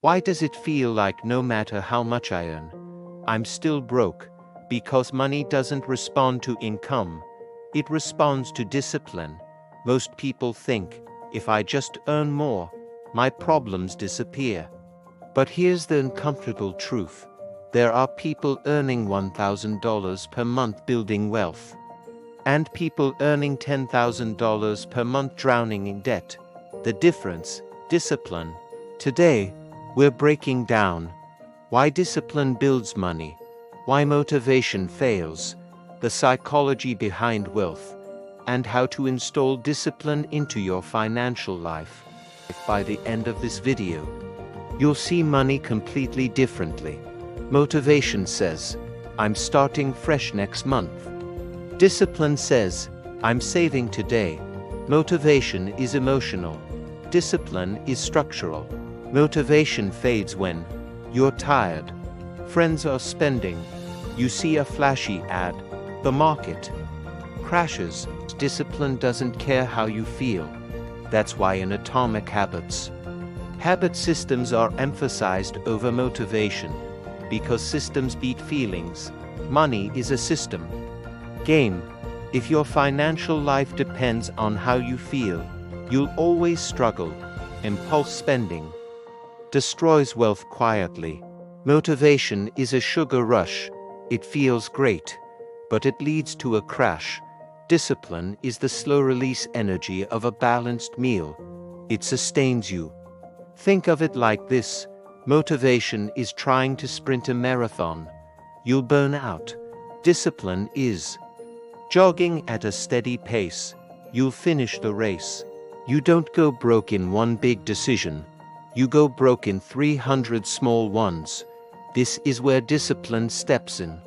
Why does it feel like no matter how much I earn, I'm still broke? Because money doesn't respond to income, it responds to discipline. Most people think, if I just earn more, my problems disappear. But here's the uncomfortable truth. There are people earning $1,000 per month building wealth, and people earning $10,000 per month drowning in debt. The difference, discipline. Today, we're breaking down why discipline builds money, why motivation fails, the psychology behind wealth, and how to install discipline into your financial life. By the end of this video, you'll see money completely differently. Motivation says, I'm starting fresh next month. Discipline says, I'm saving today. Motivation is emotional. Discipline is structural. Motivation fades when you're tired, friends are spending, you see a flashy ad, the market crashes. Discipline doesn't care how you feel. That's why in Atomic Habits, habit systems are emphasized over motivation, because systems beat feelings. Money is a system game. If your financial life depends on how you feel, you'll always struggle. Impulse spending destroys wealth quietly. Motivation is a sugar rush. It feels great, but it leads to a crash. Discipline is the slow-release energy of a balanced meal. It sustains you. Think of it like this. Motivation is trying to sprint a marathon. You'll burn out. Discipline is jogging at a steady pace. You'll finish the race. You don't go broke in one big decision. You go broke in 300 small ones. This is where discipline steps in.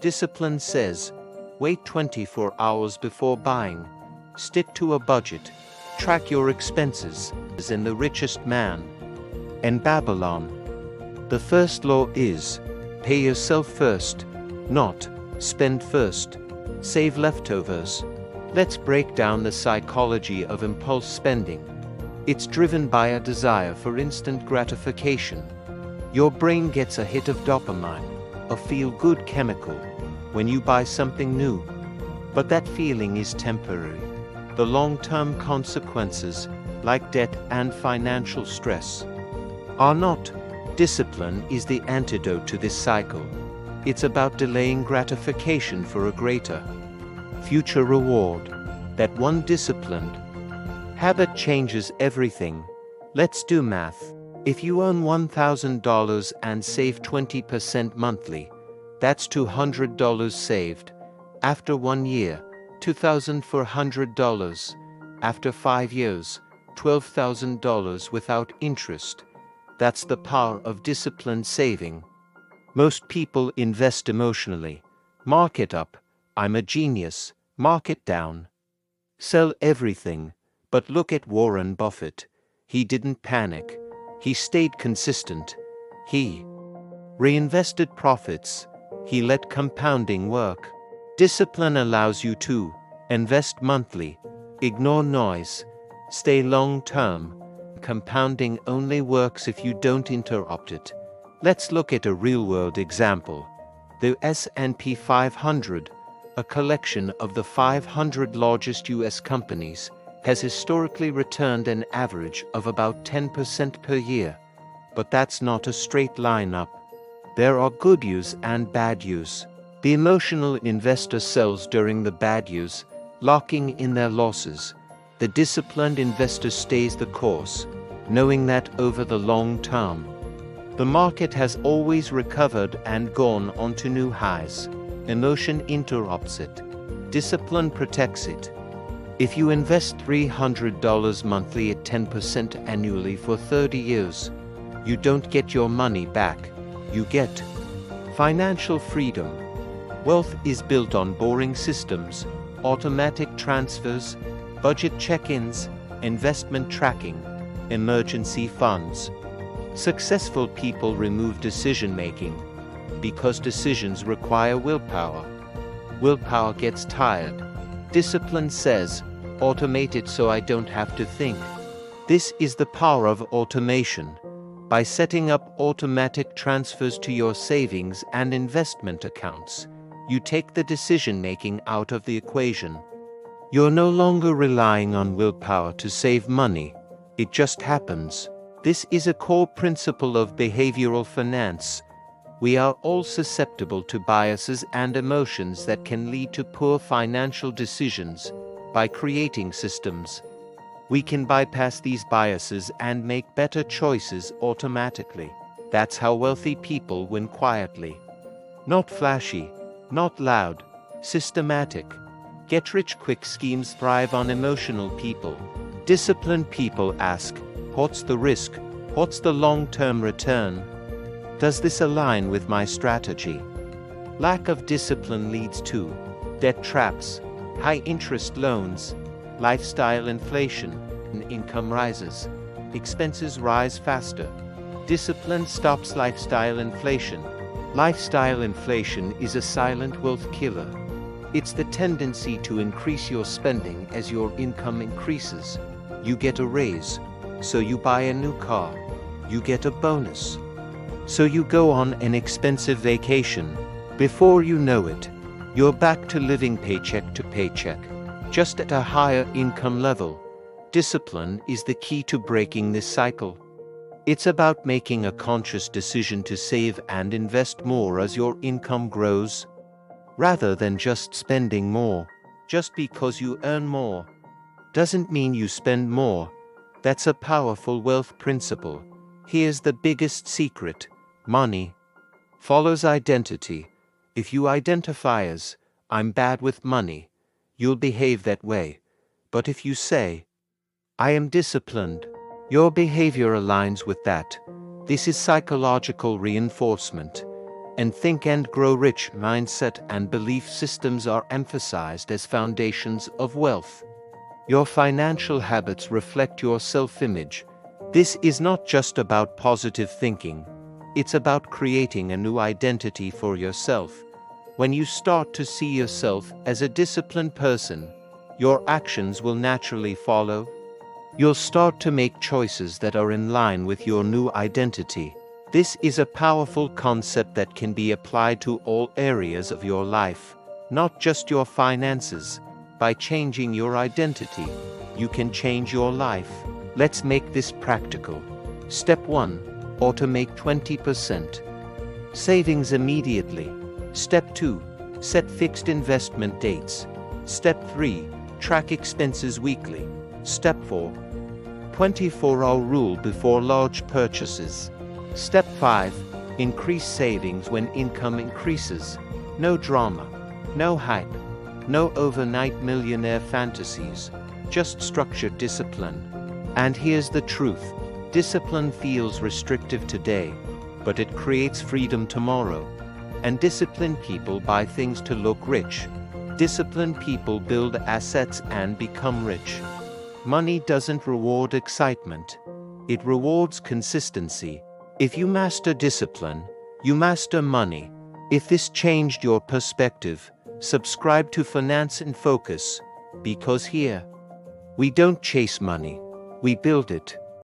Discipline says, wait 24 hours before buying. Stick to a budget. Track your expenses. As in The Richest Man and Babylon, the first law is, pay yourself first, not spend first. Save leftovers. Let's break down the psychology of impulse spending. It's driven by a desire for instant gratification. Your brain gets a hit of dopamine, a feel-good chemical, when you buy something new. But that feeling is temporary. The long-term consequences, like debt and financial stress, are not. Discipline is the antidote to this cycle. It's about delaying gratification for a greater future reward. That one disciplined habit changes everything. Let's do math. If you earn $1,000 and save 20% monthly, that's $200 saved. After 1 year, $2,400. After 5 years, $12,000 without interest. That's the power of disciplined saving. Most people invest emotionally. Market up, I'm a genius. Market down, sell everything. But look at Warren Buffett. He didn't panic. He stayed consistent. He reinvested profits. He let compounding work. Discipline allows you to invest monthly, ignore noise, stay long-term. Compounding only works if you don't interrupt it. Let's look at a real-world example. The S&P 500, a collection of the 500 largest U.S. companies, has historically returned an average of about 10% per year. But that's not a straight line up. There are good years and bad years. The emotional investor sells during the bad years, locking in their losses. The disciplined investor stays the course, knowing that over the long term, the market has always recovered and gone on to new highs. Emotion interrupts it. Discipline protects it. If you invest $300 monthly at 10% annually for 30 years, you don't get your money back. You get financial freedom. Wealth is built on boring systems, automatic transfers, budget check-ins, investment tracking, emergency funds. Successful people remove decision-making because decisions require willpower. Willpower gets tired. Discipline says, automate it so I don't have to think. This is the power of automation. By setting up automatic transfers to your savings and investment accounts, you take the decision-making out of the equation. You're no longer relying on willpower to save money. It just happens. This is a core principle of behavioral finance. We are all susceptible to biases and emotions that can lead to poor financial decisions. By creating systems, we can bypass these biases and make better choices automatically. That's how wealthy people win quietly. Not flashy, not loud, systematic. Get-rich-quick schemes thrive on emotional people. Disciplined people ask, what's the risk? What's the long-term return? Does this align with my strategy? Lack of discipline leads to debt traps, high-interest loans, lifestyle inflation, and income rises. Expenses rise faster. Discipline stops lifestyle inflation. Lifestyle inflation is a silent wealth killer. It's the tendency to increase your spending as your income increases. You get a raise, so you buy a new car. You get a bonus, so you go on an expensive vacation. Before you know it, you're back to living paycheck to paycheck, just at a higher income level. Discipline is the key to breaking this cycle. It's about making a conscious decision to save and invest more as your income grows, rather than just spending more. Just because you earn more doesn't mean you spend more. That's a powerful wealth principle. Here's the biggest secret. Money follows identity. If you identify as, I'm bad with money, you'll behave that way. But if you say, I am disciplined, your behavior aligns with that. This is psychological reinforcement. And Think and Grow Rich mindset and belief systems are emphasized as foundations of wealth. Your financial habits reflect your self-image. This is not just about positive thinking. It's about creating a new identity for yourself. When you start to see yourself as a disciplined person, your actions will naturally follow. You'll start to make choices that are in line with your new identity. This is a powerful concept that can be applied to all areas of your life, not just your finances. By changing your identity, you can change your life. Let's make this practical. Step 1. Automate 20% savings immediately. Step 2. Set fixed investment dates. Step 3. Track expenses weekly. Step 4. 24-hour rule before large purchases. Step 5. Increase savings when income increases. No drama, no hype, no overnight millionaire fantasies, just structured discipline. And here's the truth. Discipline feels restrictive today, but it creates freedom tomorrow. And disciplined people buy things to look rich. Disciplined people build assets and become rich. Money doesn't reward excitement. It rewards consistency. If you master discipline, you master money. If this changed your perspective, subscribe to Finance in Focus, because here, we don't chase money, we build it.